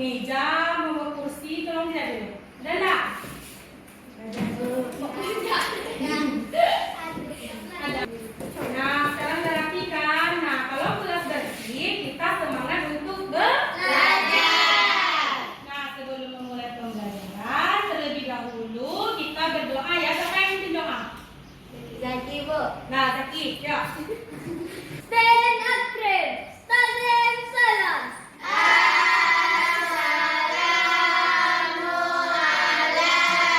meja, bawa kursi, tolong tidak dulu. Ada enggak? Ada. Nah, sekarang udah rapi kan? Nah, kalau kelas bersih, kita semangat untuk belajar. Nah, sebelum memulai pembelajaran, terlebih dahulu kita berdoa ya. Siapa yang mimpin doa? Zaki, Bu. Nah, Zaki, ya. Stand up, friend. Stand salam.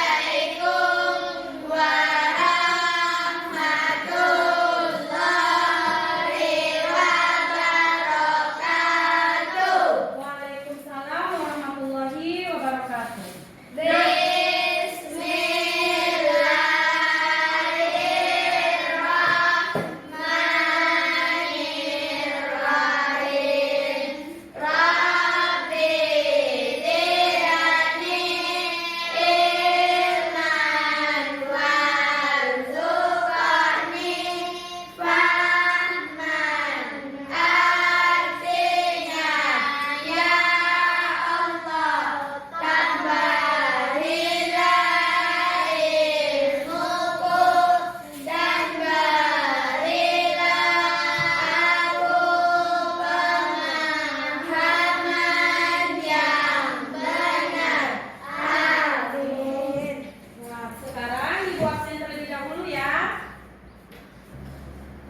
Assalamualaikum warahmatullahi wabarakatuh. Waalaikumsalam warahmatullahi wabarakatuh. Bismillahirrahmanirrahim. Rabbi zidni ilman warzuqni fahman. Artinya, ya Allah, tambahillah ilmuku dan berilah aku pemahaman yang benar. Amin. Nah, sekarang ibu absen terlebih dahulu ya.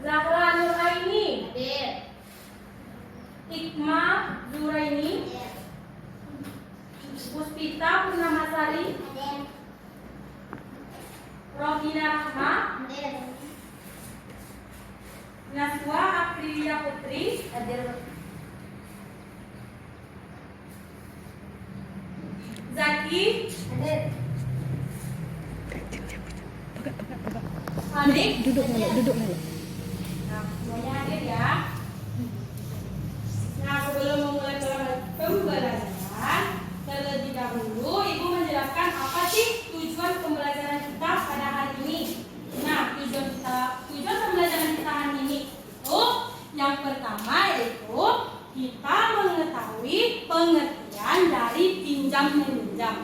Zahra Nuraini, Hikmah Zuraini, Puspita Purnamasari, Rohina Rahma, Naswa Aprilia Putri, Zaki, Anik, Duduk malu. Nah, semuanya hadir ya. Nah, sebelum memulai pembelajaran, terlebih dahulu Ibu menjelaskan apa sih tujuan pembelajaran kita pada hari ini. Nah, tujuan pembelajaran kita hari ini yang pertama yaitu kita mengetahui pengertian dari pinjam meminjam.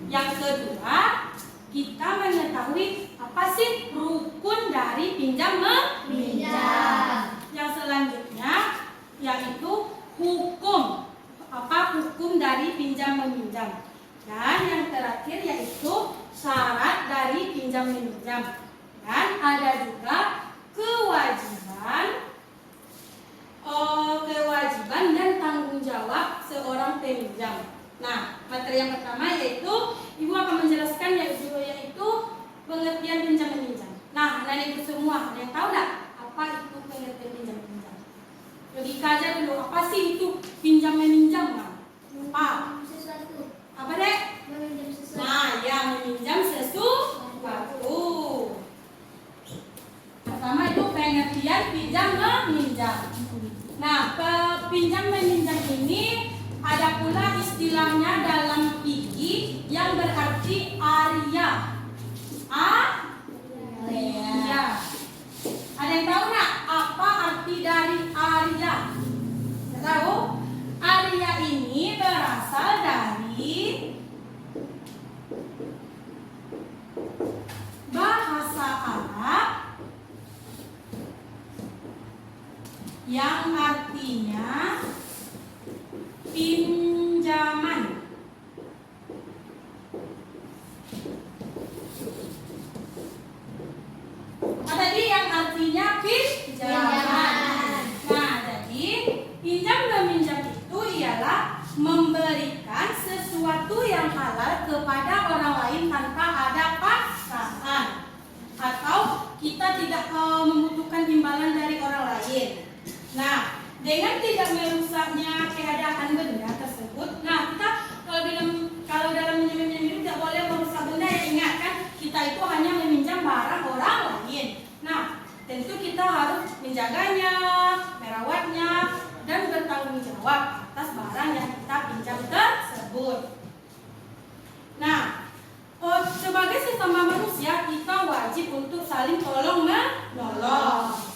Yang kedua, kita mengetahui apa sih rukun dari pinjam meminjam. Yang selanjutnya yaitu hukum dari pinjam meminjam. Dan yang terakhir yaitu syarat dari pinjam meminjam. Dan ada juga kewajiban dan tanggung jawab seorang peminjam. Nah, materi yang pertama yaitu Ibu akan menjelaskan yaitu pengertian pinjam meminjam. Nah, anak-anak Ibu semua, ada yang tahu nggak apa itu pengertian pinjam meminjam? Logika aja dulu, apa sih itu pinjam meminjam? Apa? Apa dek? Nah, ya meminjam sesuatu. Pertama itu pengertian pinjam meminjam. Nah, pinjam meminjam ini ada pula istilahnya dalam fikih yang berarti arya. Arya. Ada yang tahu nggak apa arti dari arya? Tahu? Arya ini berasal dari bahasa Arab yang artinya pinjaman. Tadi yang artinya pinjaman. Nah, jadi pinjam meminjam itu ialah memberikan sesuatu yang halal kepada orang lain tanpa ada paksaan, atau kita tidak membutuhkan imbalan dari orang lain. Nah, dengan tidak merusaknya keadaan benda tersebut, nah kita kalau dalam meminjam itu tidak boleh merusak benda. Ya, ingat kan, kita itu hanya meminjam barang orang lain. Nah, tentu kita harus menjaganya, merawatnya, dan bertanggung jawab atas barang yang kita pinjam tersebut. Nah, sebagai sesama manusia kita wajib untuk saling tolong menolong.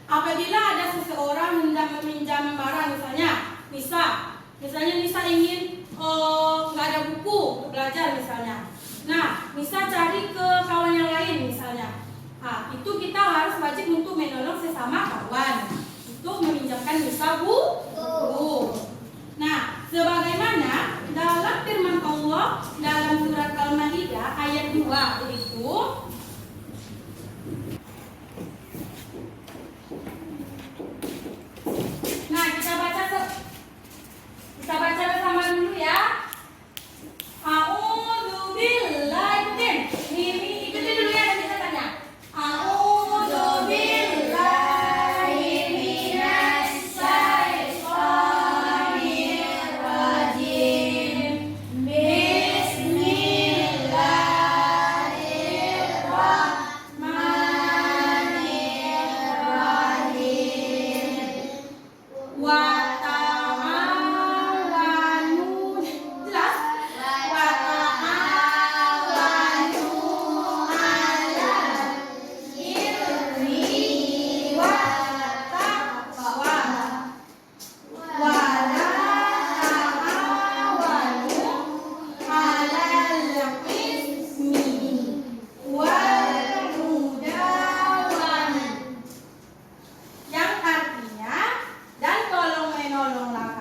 Apabila ada seseorang hendak meminjam barang, misal Misalnya Nisa ingin nggak ada buku untuk belajar misalnya. Nah, Nisa cari ke kawan yang lain misalnya. Nah, itu kita harus wajib untuk menolong sesama kawan untuk meminjamkan Nisa buku. Nah, sebagaimana dalam firman Allah dalam surat Al-Maidah ayat 2 itu, nah kita baca bersama dulu ya. A'udzubillahi ini ikuti dulu ya, dan kita tanya. A'udzubillahi minasyaitonirrajim. Bismillahirrahmanirrahim. Wa ta'awanu, jelas? Wa ta'awanu 'alal birri wat taqwa wa la ta'awanu 'alal ismi wal 'udwan. Yang artinya, dan tolong menolonglah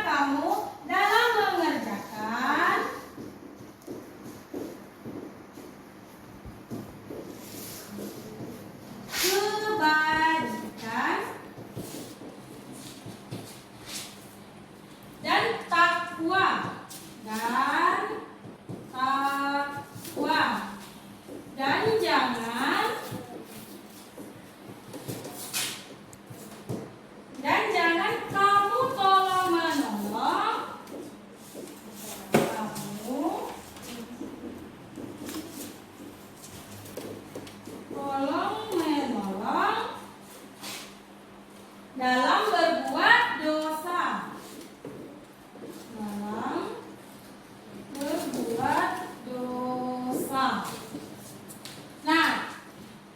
kamu dalam mengerjakan kebajikan dan takwa dan jangan kamu tolong menolong dalam berbuat dosa. Nah,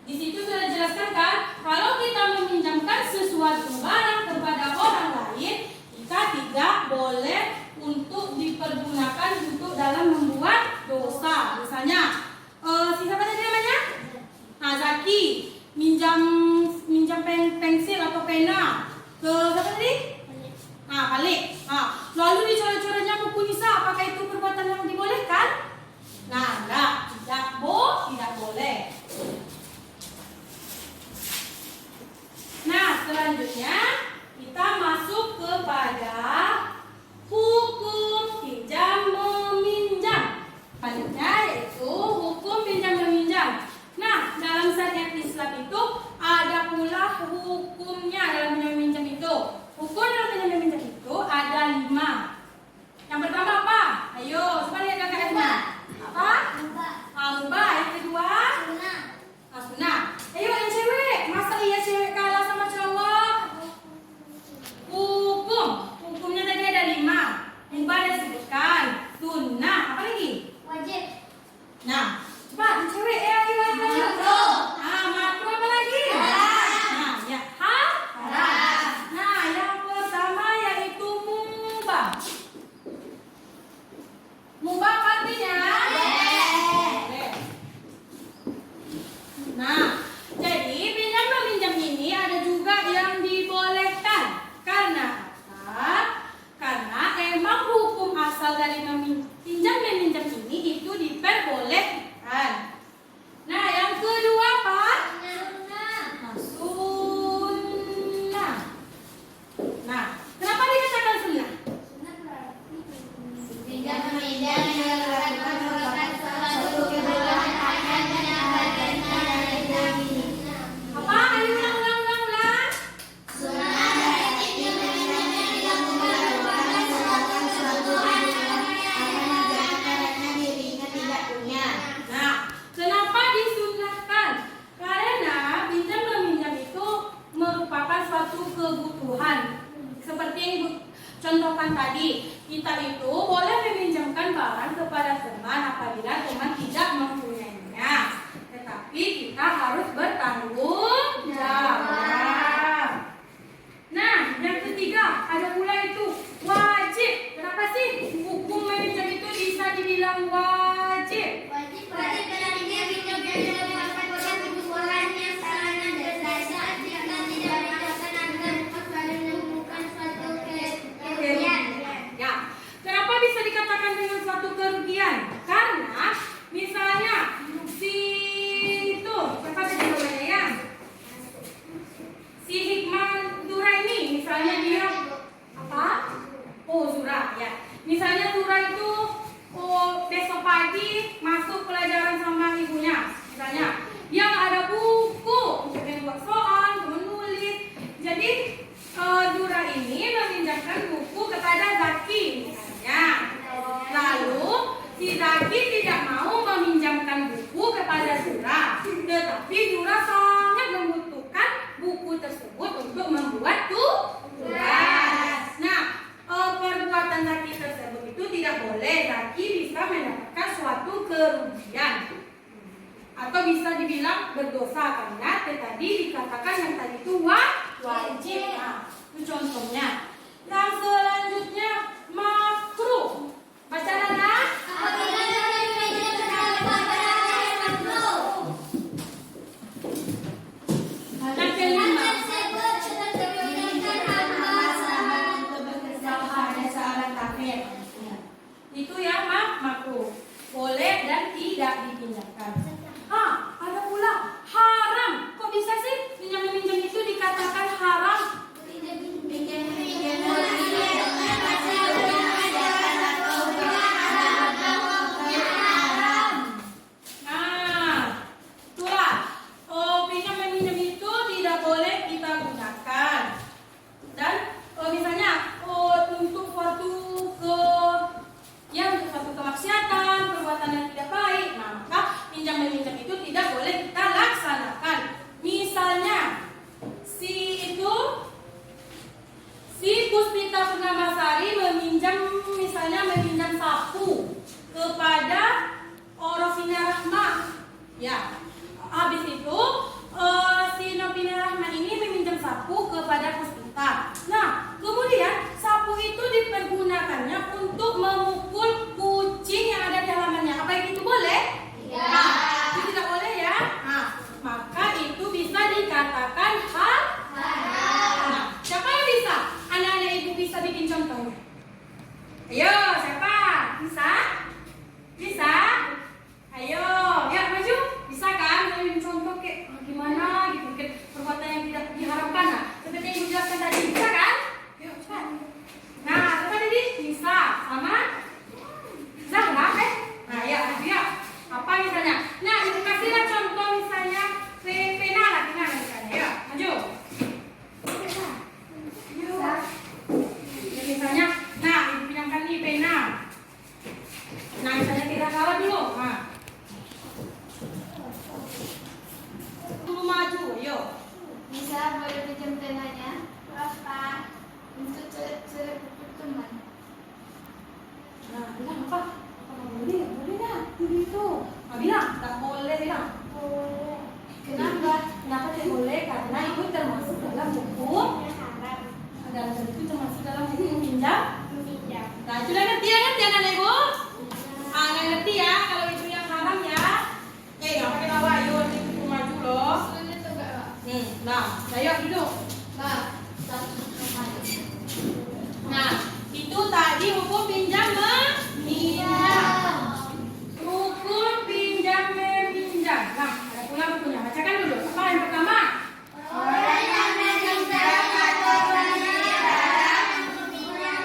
di situ sudah dijelaskan kan, kalau kita meminjamkan sesuatu barang kepada orang lain, kita tidak boleh untuk dipergunakan untuk dalam membuat dosa. Misalnya, siapa tadi namanya? Zaki minjam pensil atau pena ke siapa tadi? Khalid. Lalu dicoret-coretnya buku Nisa, apakah itu perbuatan yang dibolehkan? Nah, tidak boleh. Nah, selanjutnya kita masuk kepada hukum pinjam meminjam. Selanjutnya yaitu hukum pinjam meminjam. Nah, dalam syariat Islam itu ada pula hukumnya dalam pinjam meminjam itu. Hukum dalam pinjam meminjam itu ada 5. Yang pertama apa? Ayo, coba lihat kakak-kakaknya. Apa? Mubah. Yang kedua? Sunnah. Ayo yang cewek. Masa iya cewek kalah sama cowok? Hukumnya tadi ada 5. Mubah disebutkan. Sunnah. Apa lagi? Wajib. Nah, coba yang cewek. Ayo. Makruh. Makruh apa lagi? Nah, ya. Haram. Nah, yang pertama yaitu mubah. Mubah artinya? Boleh. Nah, jadi pinjam meminjam ini ada juga yang dibolehkan. Karena apa? Karena emang hukum asal dari pinjam meminjam ini itu diperbolehkan. barang kepada teman apabila teman tidak mempunyainya. Tetapi kita harus bertanggung jawab. Nah, yang ketiga ada pula itu wajib. Kenapa sih hukum meminjam itu bisa dibilang wajib? Wajib berarti pinjam melakukan kebutuhannya sarana dan saat jika tidak melakukan agar saling menemukan suatu kerugian. Ya, kenapa bisa dikatakan dengan suatu kerugian? Karena misalnya si itu siapa tadi namanya ya? Si Hikmah Zuraini, misalnya dia apa? Oh, Zura ya. Misalnya Zura itu besok pagi masuk pelajaran sama ibunya. Misalnya dia nggak ada buku untuk membuat soal, menulis. Jadi Zura ini meminjamkan buku kepada Zaki misalnya. Lalu si Zaki tidak mau meminjamkan buku kepada Zura, tetapi Zura sangat membutuhkan buku tersebut untuk membuat tugas. Nah, perbuatan Zaki tersebut itu tidak boleh. Zaki bisa mendapatkan suatu kerugian atau bisa dibilang berdosa karena tadi dikatakan yang tadi itu wajib. Nah, itu contohnya. Yang selanjutnya makruh. Baca Nana. Apabila meminjam kepada yang makruh. Yang kelima. Tersebut sudah terpidana hamba Ada seorang kafir. Itu yang makruh. Boleh dan tidak dipinjamkan. Ada pula haram. Kok bisa sih pinjam-meminjam itu dikatakan haram? Nah, itulah. Pinjam-meminjam itu tidak boleh kita gunakan. Dan misalnya untuk suatu kemaksiatan, perbuatan yang tidak baik, maka pinjam-meminjam itu tidak boleh kita laksanakan. Misalnya si Puspita Purnamasari meminjam sapu kepada Rofina Rahma. Ya. Habis itu si Novina Rahma ini meminjam sapu kepada Puspita. Nah, kemudian sapu itu dipergunakannya untuk memukul kucing yang ada di halamannya. Apa itu boleh? Ya. Nah, itu tidak boleh ya. Nah, maka itu bisa dikatakan haram. Nah, siapa yang bisa? Anak-anak ibu bisa bikin contohnya. Ayo, siapa? Bisa? Bisa? Ayo, ya maju. Bisa kan? Bikin contoh kayak gimana gitu, mungkin perbuatan yang tidak diharapkan. Nah, seperti yang ibu jelaskan tadi, bisa kan? Yuk, cepat. Nah, apa tadi? Bisa sama Zahra, Nah, ya, dia. Apa misalnya? Nah, ibu kasihlah contoh misalnya pena lah, misalnya. Ya, maju. Ya, misalnya, nah, ibu pinjamkan nih pena. Nah, misalnya kita kalah dulu. Nah. Dulu maju, yuk. Bisa boleh pinjam penanya? Berapa? Untuk cari buku teman. Nah, bilang apa? Apa boleh? Boleh dah. Itu. Bilang, tak boleh bilang. Boleh. Kenapa? Kenapa tidak boleh? Karena itu termasuk dalam hukum. Dalam itu termasuk dalam hukum pinjam. Nah, itu udah ngerti anak-anak ibu? Nggak ngerti ya kalau itu yang haram ya. Nggak pakai tawa, ayo itu maju loh. Nah, ayo duduk. Nah, itu tadi hukum pinjam meminjam. Hukum pinjam meminjam. Nah, ada pula bukunya. Bacakan dulu. Apa yang pertama? Orang yang meminjam atau meminjam barang untuk pinjam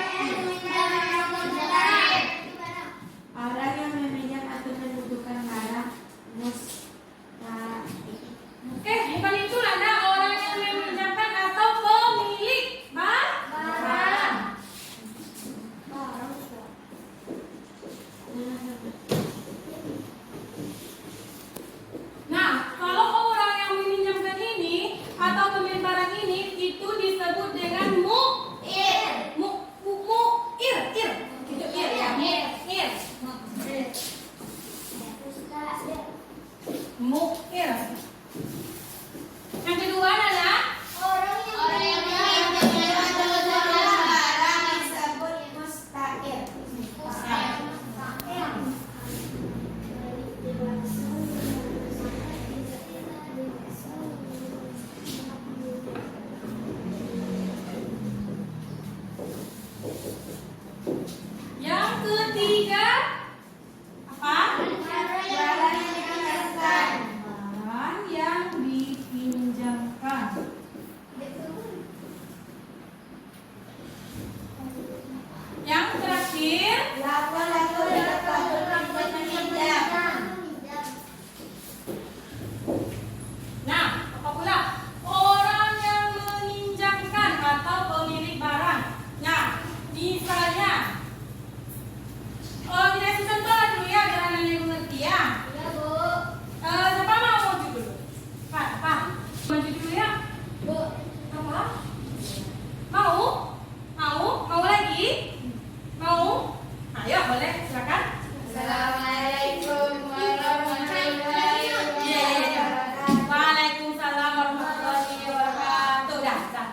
boleh silakan. Assalamualaikum warahmatullahi wabarakatuh. Waalaikumsalam warahmatullahi wabarakatuh. Udah, dah.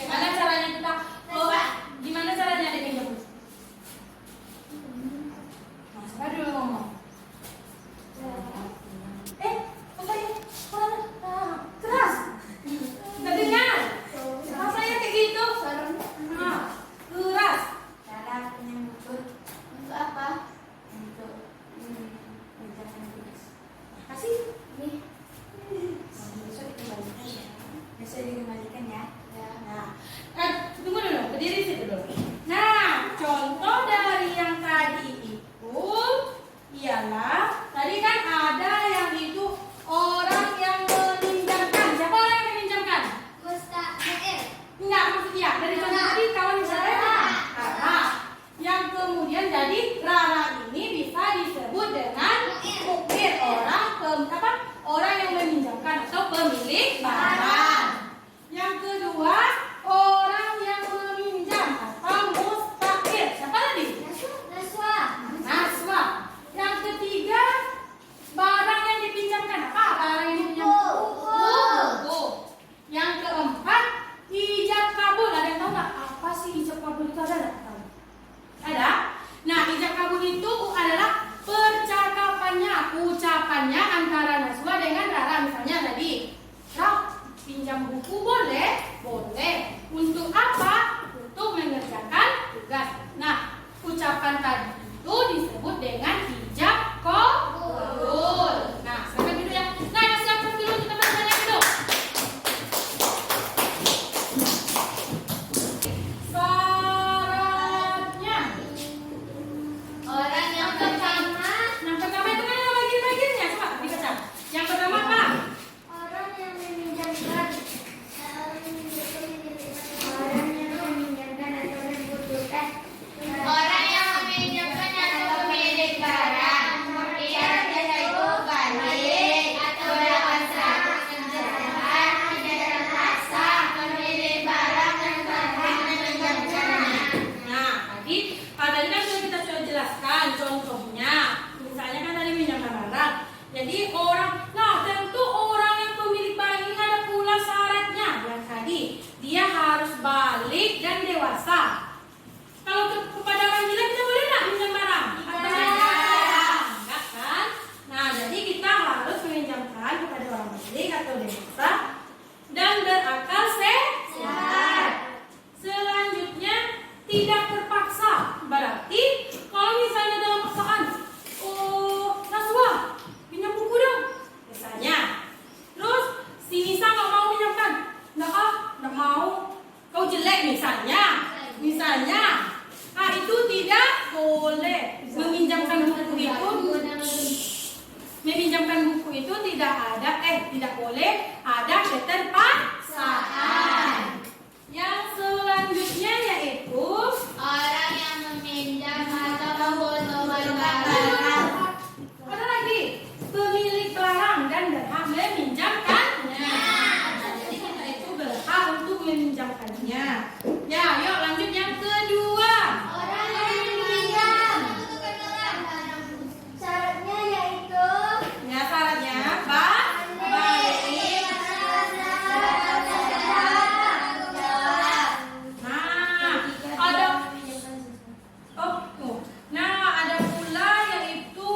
Gimana caranya kita? Gimana caranya dipinjam? Nah, siapa dulu ngomong? Apa ya? Keras. Nggak dengar. Rasanya kayak gitu. Nah, keras. Cara penyebut untuk apa? Untuk mengerjakan tugas. Kasih. Nih, Besok dikembalikan ya. Besok dikembalikan ya. ya. Nah, tunggu dulu, berdiri situ dulu. Nah, contoh dari yang tadi itu ialah tadi kan ada yang itu orang yang meminjamkan. Siapa orang yang meminjamkan? Mustahil. Enggak, maksudnya dari contoh tadi kawan misalnya Rara. Yang kemudian jadi Rara ini bisa disebut dengan mukir, orang yang meminjamkan atau pemilik barang. Yang kedua, orang yang meminjam atau mustahil. Siapa tadi? Naswa. Naswa. Yang ketiga, barang yang dipinjamkan. Apa barang yang dipinjamkan? Buku. Yang keempat, ijab kabul. Ada yang tahu nggak apa sih ijab kabul itu? Ada nggak tahu? Ada. Nah, ijab kabul itu adalah ucapannya antara Naswa dengan Rara. Misalnya tadi, pinjam buku boleh? Boleh. Untuk apa? Untuk mengerjakan tugas. Nah, ucapan tadi itu disebut dengan ijab kabul. Nah, silakan dulu ya. Nah, yang siapkan dulu kita belajarnya dulu. Syaratnya. Orang yang pertama. Yang pertama itu kan bagian-bagiannya. Coba dibaca. Yang pertama apa? Orang yang meminjamkan. Orang yang meminjamkan atau membutuhkan. Orang yang meminjamkan atau pemilik barang. Dia itu balik atau dapat penjelasan tidak terpaksa pemilik barang dan barang meminjamkannya. Nah, tadi kan sudah jelaskan contohnya. Misalnya kan tadi minjamkan barang. Jadi tentu orang yang pemilik barang ini ada pula syaratnya. Yang tadi, dia harus balik dan dewasa. Kalau kepada orang gila kita boleh nggak minjam barang? Atau enggak kan? Nah, jadi kita harus meminjamkan kepada orang balik atau dewasa dan berakal sehat. Selanjutnya, tidak terpaksa. Berarti kalau misalnya dalam paksaan, Naswa, pinjam buku dong. Misalnya. Terus si Nisa nggak mau minjamkan. Nggak mau. Kau jelek misalnya. Nah, itu tidak boleh. Meminjamkan buku itu tidak boleh ada keterpaksaan. Yang selanjutnya yaitu Orang yang meminjam atau membutuhkan barang. ada lagi pemilik barang dan berhak meminjamkannya. Jadi kita itu berhak untuk meminjamkannya. Ya, yuk lanjut yang kedua. Orang yang meminjam. Syaratnya yaitu Syaratnya balik. Ada pula yaitu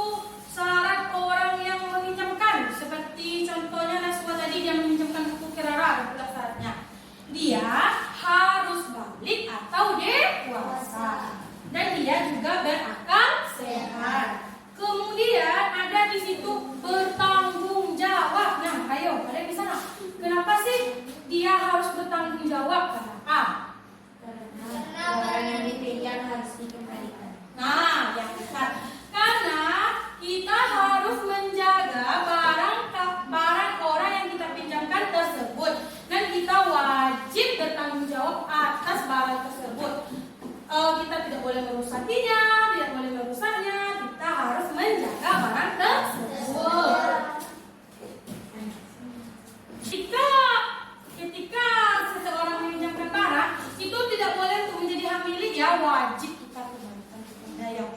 syarat orang yang meminjamkan. Seperti contohnya Naswa tadi, dia meminjamkan buku ke Rara, ada pula syaratnya. Dia harus balik atau dewasa. Dan dia juga berakal sehat. Kemudian ada di situ bertanggung jawab. Nah, ayo, kalian bisa nggak? Kenapa sih dia harus bertanggung jawab? Kenapa? karena barang yang dipinjam harus dikembalikan. Nah, yang besar. Karena kita harus menjaga barang orang yang kita pinjamkan tersebut, dan kita wajib bertanggung jawab atas barang tersebut. Kita tidak boleh merusaknya, kita harus menjaga barang tersebut. Ketika seseorang meminjamkan barang, itu tidak boleh untuk menjadi hak milik, ya wajib kita kembalikan kepada yang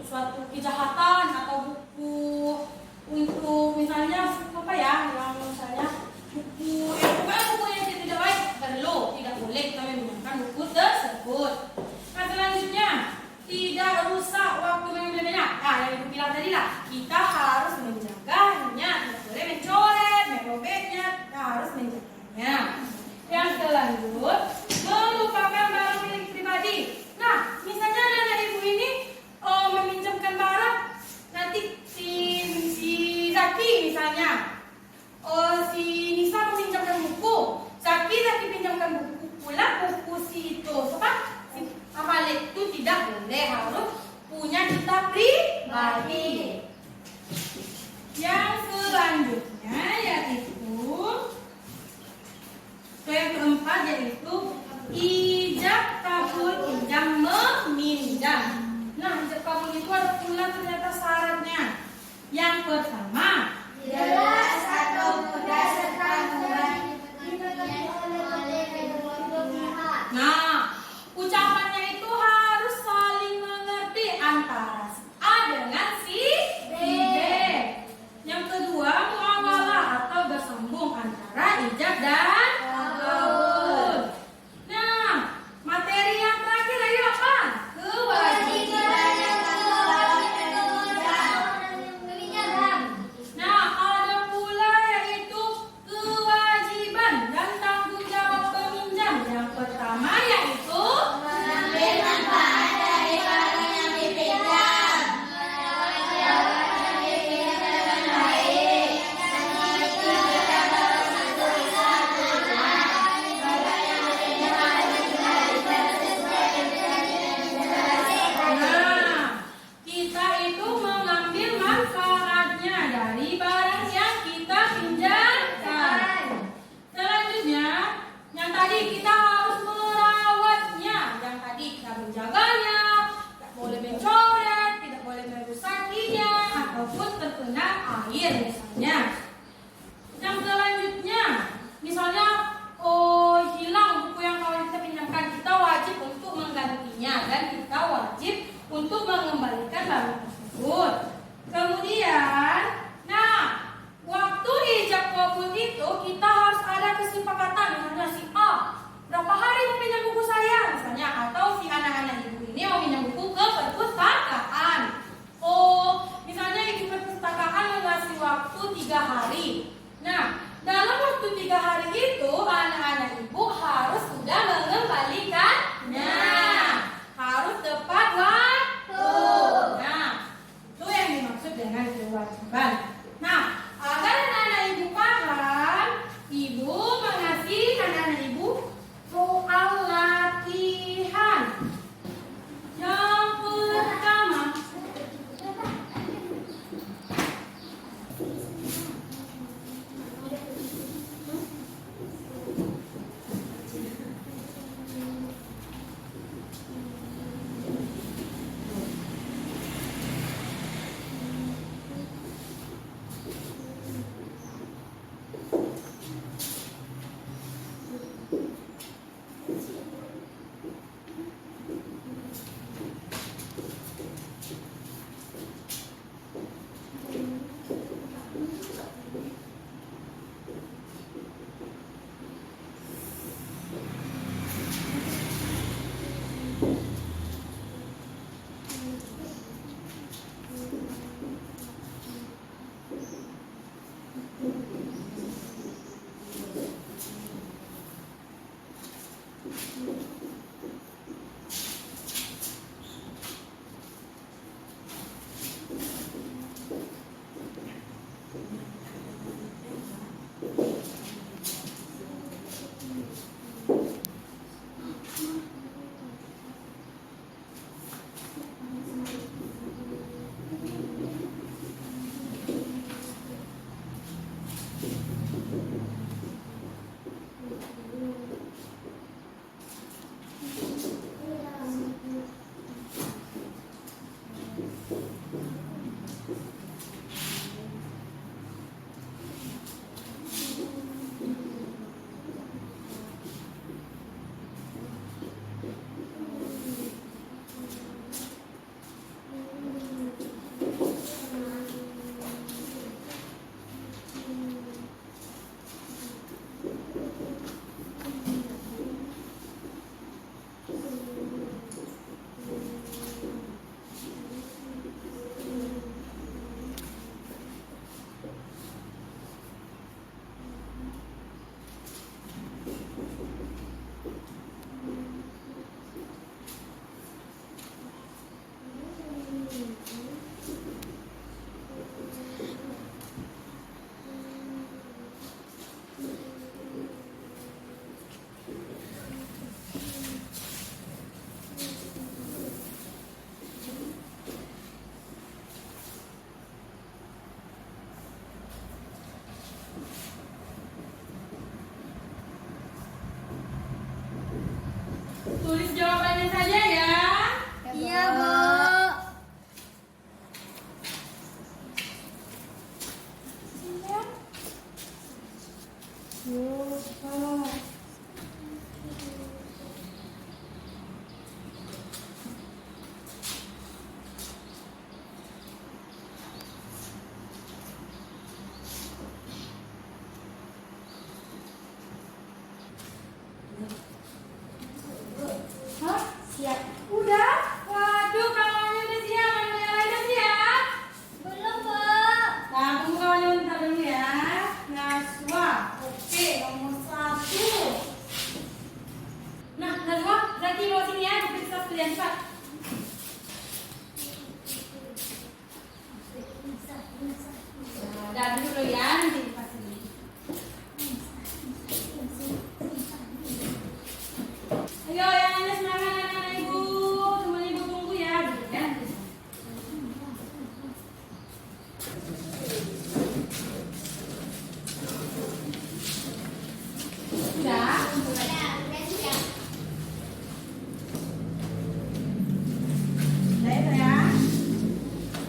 suatu kejahatan atau buku untuk misalnya apa ya, yang misalnya buku yang tidak baik, tidak boleh kita meminjamkan buku tersebut. Nah selanjutnya, tidak rusak waktu meminjamnya. Nah yang ibu bilang tadi lah, kita harus menjaganya, tidak boleh mencoret, merobeknya, kita harus menjaganya. Yang selanjutnya, melupakan barang milik pribadi. Nah misalnya anak ibu ini meminjamkan barang, nanti si Zaki misalnya, si Nisa meminjamkan buku, Zaki pinjamkan buku pula, buku si itu si Malik itu tidak boleh, harus punya kita pribadi. Yang selanjutnya yaitu yang keempat yaitu ijab kabul pinjam meminjam. Nah, ijab kabul itu ada pula ternyata syaratnya. Yang pertama, jelas atau mudah serta mudah dimengerti oleh kedua pihak. nah, ucapannya itu harus saling mengerti antara si A dengan si B. Yang kedua, muamalah atau bersambung antara ijab dan kabul. Nah, materi yang terakhir ayo apa? Kewajiban. Nah, ada pula yaitu kewajiban dan tanggung jawab peminjam. Yang pertama yaitu Mengambil manfaat dari barang yang dipinjam, dengan baik, dan mengerti barang tersebut barang yang dipinjam harus dikembalikan sesuai dengan nah, kita itu mengambil manfaatnya dari barang yang kita pinjamkan. Selanjutnya, yang tadi kita harus merawatnya. Yang tadi kita menjaganya, tidak boleh mencoret, tidak boleh merusakinya, ataupun terkena air misalnya. Yang selanjutnya, misalnya hilang buku yang kawan kita pinjamkan, kita wajib untuk menggantinya dan kita wajib untuk mengembalikan barang tersebut. Kemudian, nah, waktu ijab kabul itu kita harus ada kesepakatan, misalnya si A berapa hari mau pinjam buku saya misalnya, atau si anak-anak ibu ini mau pinjam buku ke perpustakaan. Misalnya ibu perpustakaan mengasih waktu 3 hari. Nah, dalam waktu 3 hari itu anak-anak ibu harus sudah mengembalikannya, harus tepat waktu. Nah, itu yang dimaksud dengan kewajiban. Nah, agar anak-anak ibu paham, ibu mengasih anak-anak ibu soal latihan. Yang pertama, dulu ya, nanti dipasang dulu. Ayo yang lainnya semangat anak-anak ibu, teman ibu tunggu ya, duduk ya. Sudah, Udah siap. Sudah ya.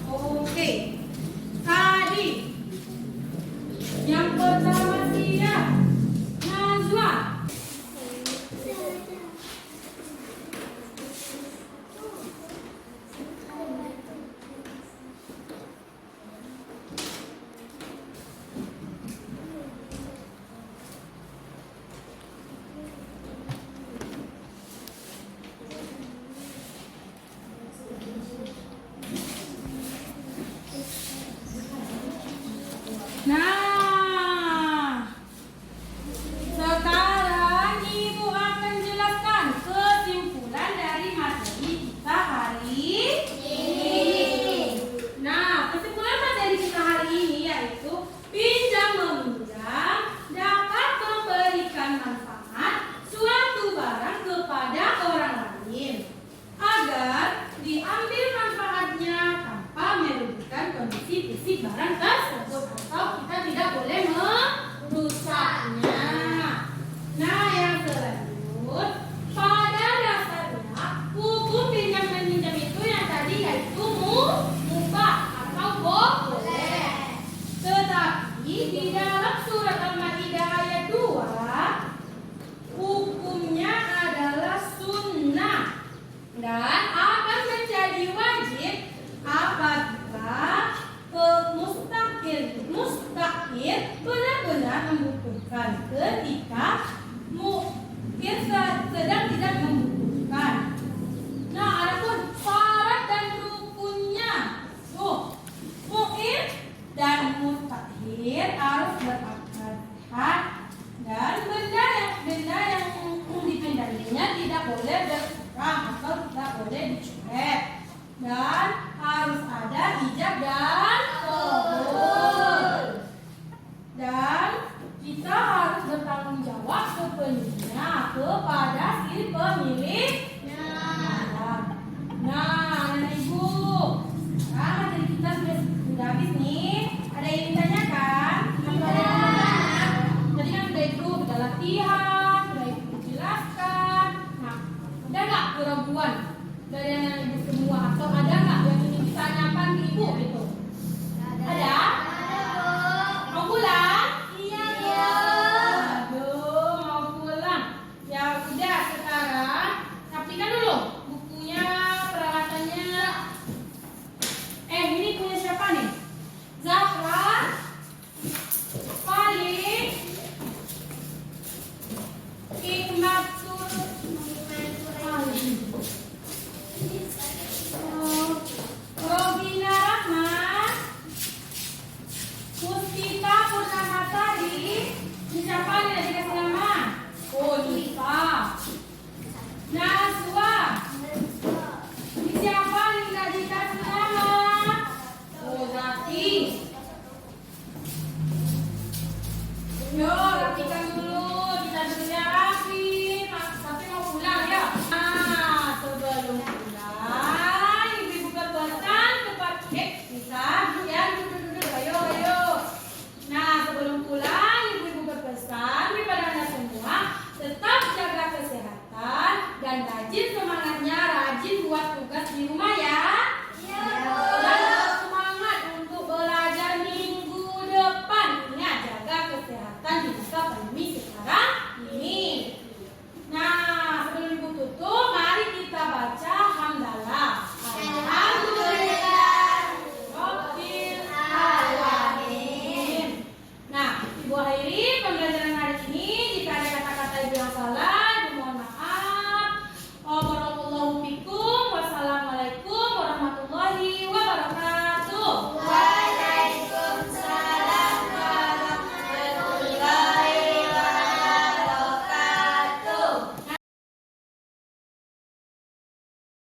Oke. Tadi yang pertama siap. Najwa. Nah, sekarang ibu akan jelaskan kesimpulan dari materi kita hari ini. Nah, kesimpulan materi kita hari ini yaitu pinjam meminjam dapat memberikan manfaat suatu barang kepada orang lain agar diambil manfaatnya tanpa merugikan kondisi fisik barang